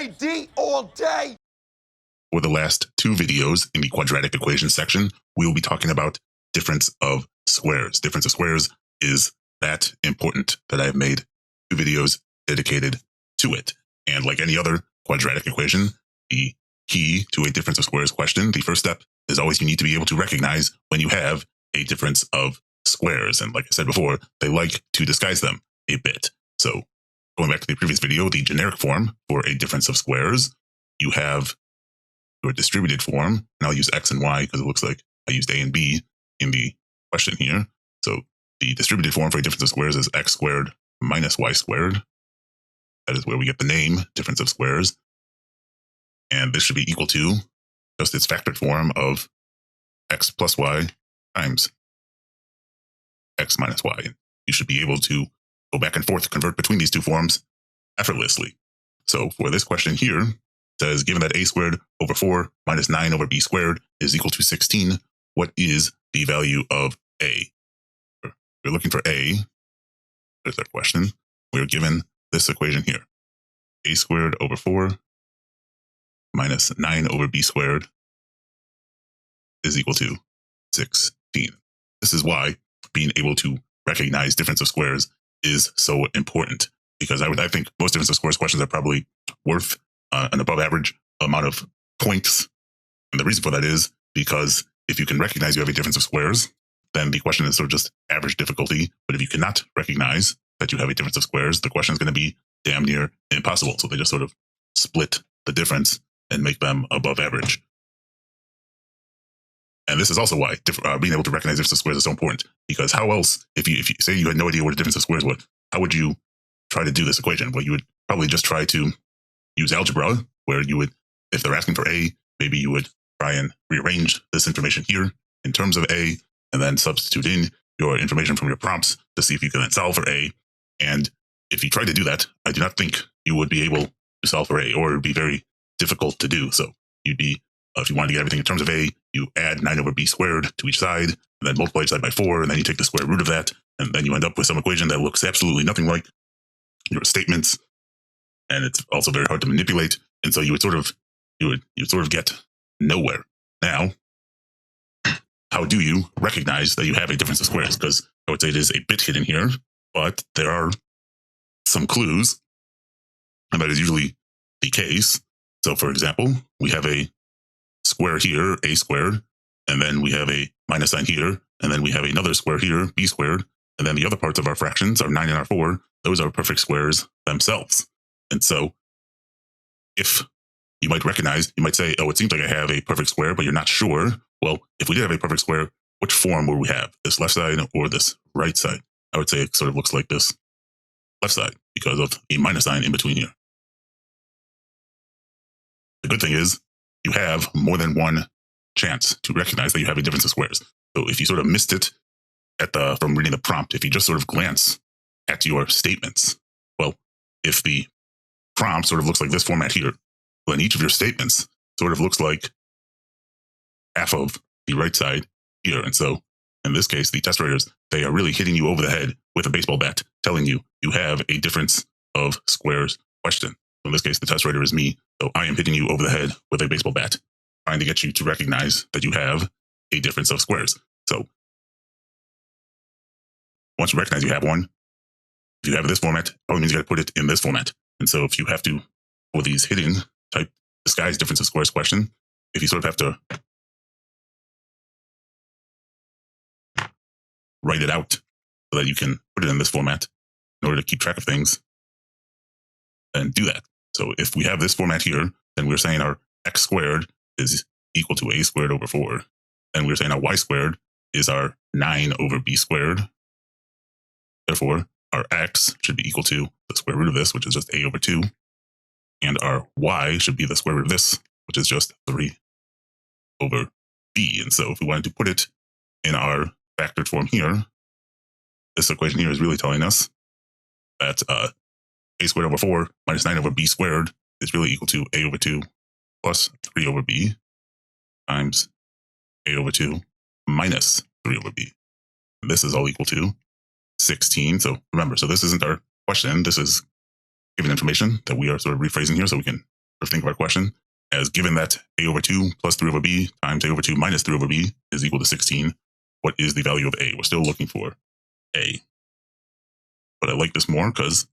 GMAT all day. For the last two videos in the quadratic equation section, we will be talking about difference of squares. Difference of squares is that important that I've made two videos dedicated to it. And like any other quadratic equation, the key to a difference of squares question, the first step is always you need to be able to recognize when you have a difference of squares. And like I said before, they like to disguise them a bit. So going back to the previous video, the generic form for a difference of squares, you have your distributed form, and I'll use x and y because it looks like I used a and b in the question here. So the distributed form for a difference of squares is x squared minus y squared. That is where we get the name difference of squares. And this should be equal to just its factored form of x plus y times x minus y. You should be able to go back and forth, convert between these two forms effortlessly. So for this question here, it says, given that a squared over 4 minus 9 over b squared is equal to 16, what is the value of a? We're looking for a. There's our question. We're given this equation here. A squared over 4 minus 9 over b squared is equal to 16. This is why being able to recognize difference of squares is so important, because I think most difference of squares questions are probably worth an above average amount of points. And the reason for that is because if you can recognize you have a difference of squares, then the question is sort of just average difficulty. But if you cannot recognize that you have a difference of squares, the question is going to be damn near impossible. So they just sort of split the difference and make them above average. And this is also why being able to recognize difference of squares is so important, because how else, if you say you had no idea what a difference of squares was, how would you try to do this equation? Well, you would probably just try to use algebra, where you would, if they're asking for a, maybe you would try and rearrange this information here in terms of a, and then substitute in your information from your prompts to see if you can then solve for a. And if you try to do that, I do not think you would be able to solve for a, or it would be very difficult to do. So you'd be, if you wanted to get everything in terms of a, you add 9 over b squared to each side, and then multiply each side by 4, and then you take the square root of that, and then you end up with some equation that looks absolutely nothing like your statements, and it's also very hard to manipulate. And so you would sort of get nowhere. Now, how do you recognize that you have a difference of squares? Because I would say it is a bit hidden here, but there are some clues, and that is usually the case. So for example, we have a square here, a squared, and then we have a minus sign here, and then we have another square here, b squared, and then the other parts of our fractions, our 9 and our 4, those are perfect squares themselves. And so if you might recognize, you might say, oh, it seems like I have a perfect square, but you're not sure. Well, if we did have a perfect square, which form would we have? This left side or this right side? I would say it sort of looks like this left side because of the minus sign in between here. The good thing is you have more than one chance to recognize that you have a difference of squares. So if you sort of missed it from reading the prompt, if you just sort of glance at your statements, well, if the prompt sort of looks like this format here, well, then each of your statements sort of looks like half of the right side here. And so in this case, the test writers, they are really hitting you over the head with a baseball bat, telling you you have a difference of squares question. So in this case, the test writer is me. So I am hitting you over the head with a baseball bat, trying to get you to recognize that you have a difference of squares. So once you recognize you have one, if you have this format, it probably means you got to put it in this format. And so if you have to, for these hidden type disguised difference of squares question, if you sort of have to write it out so that you can put it in this format in order to keep track of things, then do that. So if we have this format here, then we're saying our x squared is equal to a squared over 4. And we're saying our y squared is our 9 over b squared. Therefore, our x should be equal to the square root of this, which is just a over 2. And our y should be the square root of this, which is just 3 over b. And so if we wanted to put it in our factored form here, this equation here is really telling us that a squared over 4 minus 9 over b squared is really equal to a over 2 plus 3 over b times a over 2 minus 3 over b. And this is all equal to 16. So remember, so this isn't our question. This is given information that we are sort of rephrasing here so we can think of our question as given that a over 2 plus 3 over b times a over 2 minus 3 over b is equal to 16. What is the value of a? We're still looking for a. But I like this more because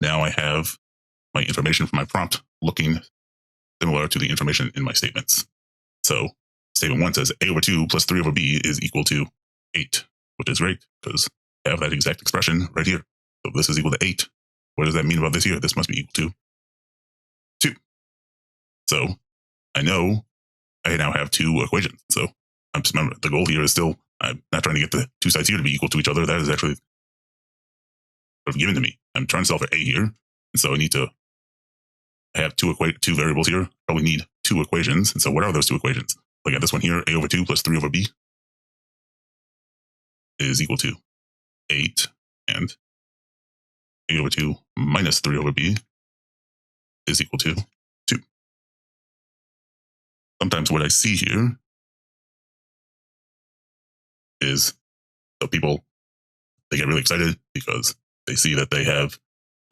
now I have my information from my prompt looking similar to the information in my statements. So statement 1 says a over 2 plus 3 over b is equal to 8, which is great because I have that exact expression right here. So this is equal to 8. What does that mean about this here? This must be equal to 2. So I know I now have two equations. So I'm just remember the goal here is still, I'm not trying to get the two sides here to be equal to each other. That is actually sort of given to me. I'm trying to solve for a here. And so I need to have two variables here. Probably need two equations. And so what are those two equations? Look at this one here, a over 2 plus 3 over b is equal to 8, and a over 2 minus 3 over b is equal to 2. Sometimes what I see here is so people, they get really excited because they see that they have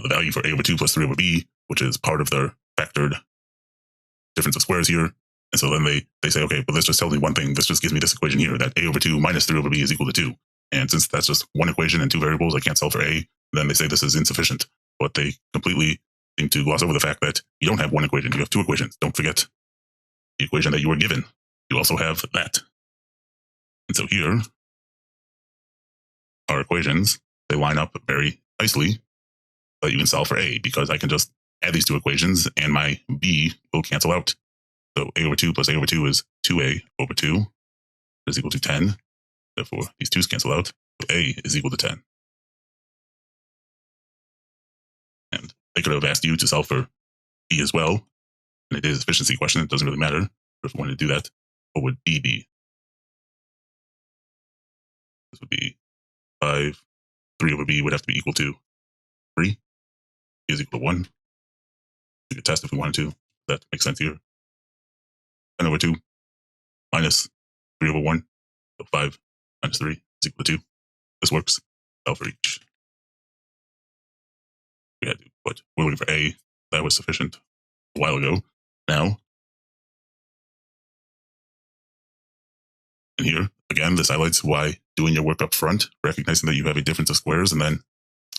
the value for a over 2 plus 3 over b, which is part of their factored difference of squares here. And so then they say, okay, but this just tells me one thing. This just gives me this equation here, that a over 2 minus 3 over b is equal to 2. And since that's just one equation and two variables, I can't solve for a. Then they say this is insufficient. But they completely seem to gloss over the fact that you don't have one equation. You have two equations. Don't forget the equation that you were given. You also have that. And so here, our equations, they line up very nicely, but you can solve for a because I can just add these two equations and my b will cancel out. So a over 2 plus a over 2 is 2a over 2 is equal to 10. Therefore, these 2's cancel out. So a is equal to 10. And they could have asked you to solve for b as well. And it is an efficiency question. It doesn't really matter. But if we wanted to do that, what would b be? This would be 5. 3 over b would have to be equal to 3. B is equal to 1. We could test if we wanted to. That makes sense here. 10 over 2 minus 3 over 1. So 5 minus 3 is equal to 2. This works. Solve for each. We had to put, we're looking for a. That was sufficient a while ago. Now, and here, again, this highlights why doing your work up front, recognizing that you have a difference of squares, and then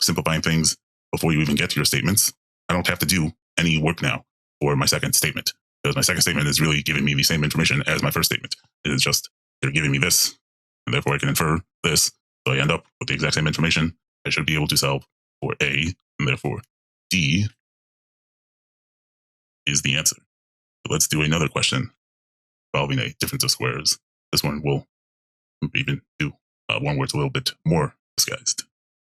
simplifying things before you even get to your statements. I don't have to do any work now for my second statement, because my second statement is really giving me the same information as my first statement. It is just, they're giving me this, and therefore I can infer this. So I end up with the exact same information. I should be able to solve for a, and therefore D is the answer. So let's do another question involving a difference of squares. This one will even do one where it's a little bit more disguised.